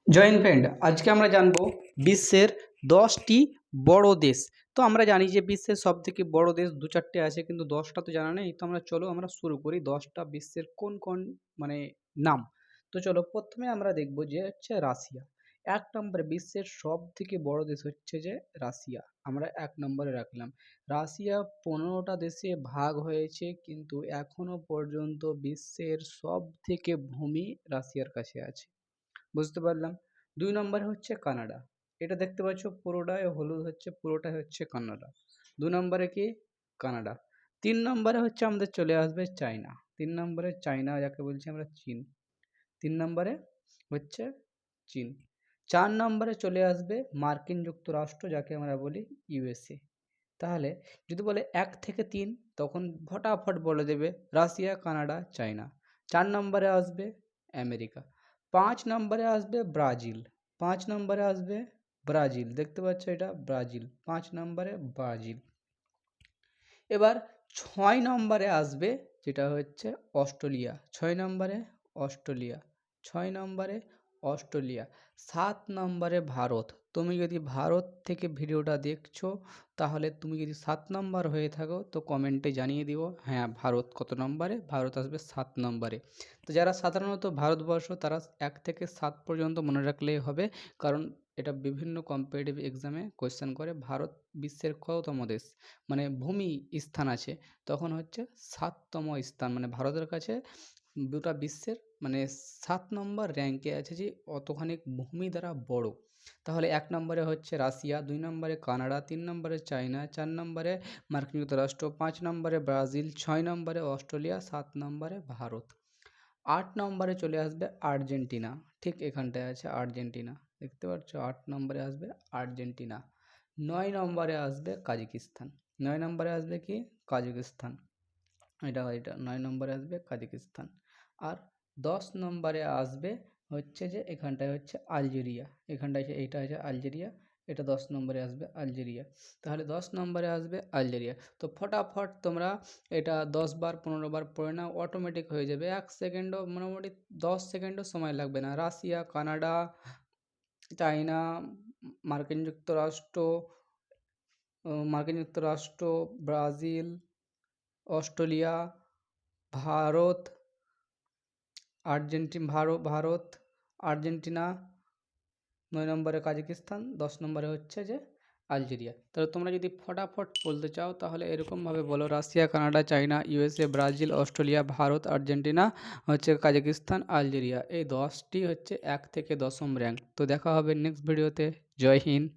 Join friend, আজকে আমরা জানবো বিশ্বের 10টি বড় দেশ। তো আমরা জানি যে বিশ্বের সব থেকে বড় দেশ দু চারটে আছে, কিন্তু 10টা তো জানা নেই। তো আমরা শুরু করি 10টা বিশ্বের কোন কোন মানে নাম। তো চলো, প্রথমে আমরা দেখবো যে হচ্ছে রাশিয়া। 1 নম্বরে বিশ্বের সব থেকে বড় দেশ হচ্ছে যে রাশিয়া, আমরা 1 নম্বরে রাখলাম। রাশিয়া 15টা দেশে ভাগ হয়েছে, কিন্তু এখনো পর্যন্ত বিশ্বের সব থেকে ভূমি রাশিয়ার কাছে আছে। বুঝতে পারলাম। 2 নম্বরে হচ্ছে কানাডা। এটা দেখতে পাচ্ছ পুরোটাই হলুদ হচ্ছে, পুরোটাই হচ্ছে কানাডা। 2 নম্বরে কি? কানাডা। 3 নম্বরে হচ্ছে আমাদের চলে আসবে চায়না। 3 নম্বরে চায়না, যাকে বলছি আমরা চীন। 3 নম্বরে হচ্ছে চীন। 4 নম্বরে চলে আসবে মার্কিন যুক্তরাষ্ট্র, যাকে আমরা বলি ইউএসএ। তাহলে যদি বলে 1 থেকে 3, তখন ফটাফট বলে দেবে রাশিয়া, কানাডা, চায়না। 4 নম্বরে আসবে আমেরিকা। 5 নম্বরে আসবে ব্রাজিল। 5 নম্বরে আসবে ব্রাজিল, দেখতে পাচ্ছ এটা ব্রাজিল, 5 নম্বরে ব্রাজিল। এবার 6 নম্বরে আসবে যেটা হচ্ছে অস্ট্রেলিয়া। 6 নম্বরে অস্ট্রেলিয়া। 6 নম্বরে অস্ট্রেলিয়া। 7 নম্বরে ভারত। তুমি যদি ভারত থেকে ভিডিওটা দেখছো, তাহলে তুমি যদি 7 নম্বর হয়ে থাকো তো কমেন্টে জানিয়ে দিও হ্যাঁ ভারত কত নম্বরে। ভারত আসবে 7 নম্বরে। তো যারা সাধারণত ভারতবর্ষ, তারা 1 থেকে 7 পর্যন্ত মনে রাখলেই হবে, কারণ এটা বিভিন্ন কম্পিটিটিভ এক্সামে কোয়েশ্চেন করে। ভারত বিশ্বের কততম দেশ, মানে ভূমি স্থান আছে, তখন হচ্ছে 7তম স্থান, মানে ভারতের কাছে গোটা বিশ্বের মানে 7 নম্বর র্যাঙ্কে আছে, যে অতখানি ভূমি দ্বারা বড়। তাহলে 1 নম্বরে হচ্ছে রাশিয়া, 2 নম্বরে কানাডা, 3 নম্বরে চায়না, 4 নম্বরে মার্কিন যুক্তরাষ্ট্র, 5 নম্বরে ব্রাজিল, 6 নম্বরে অস্ট্রেলিয়া, 7 নম্বরে ভারত। 8 নম্বরে চলে আসবে আর্জেন্টিনা। ঠিক এখানটায় আছে আর্জেন্টিনা, দেখতে পাচ্ছ 8 নম্বরে আসবে আর্জেন্টিনা। 9 নম্বরে আসবে কাজাকিস্তান। 9 নম্বরে আসবে কি? কাজাকিস্তান। এটা 9 নম্বরে আসবে কাজাকিস্তান। আর 10 নম্বরে আসবে হচ্ছে যে এখানটায় হচ্ছে আলজেরিয়া। এখানটায় এইটা হচ্ছে আলজেরিয়া, এটা 10 নম্বরে আসবে আলজেরিয়া। তাহলে 10 নম্বরে আসবে আলজেরিয়া। তো ফটাফট তোমরা এটা 10 বার 15 বার পড়ে নাও, অটোমেটিক হয়ে যাবে। 1 সেকেন্ডও, মোটামুটি 10 সেকেন্ডও সময় লাগবে না। রাশিয়া, কানাডা, চায়না, মার্কিন যুক্তরাষ্ট্র, Brazil, Australia, Bharat, Bharat, Argentina, 9 নম্বরে কাজাকিস্তান, 10 নম্বরে হচ্ছে যে আলজেরিয়া। তাহলে তোমরা যদি ফটাফট বলতে চাও তাহলে এরকমভাবে বলো: Russia, Canada, China, USA, Brazil, Australia, Bharat, Argentina, হচ্ছে কাজাকিস্তান, আলজেরিয়া। এই 10টি হচ্ছে 1 থেকে 10ম র্যাঙ্ক। তো দেখা হবে নেক্সট ভিডিওতে। জয় হিন্দ।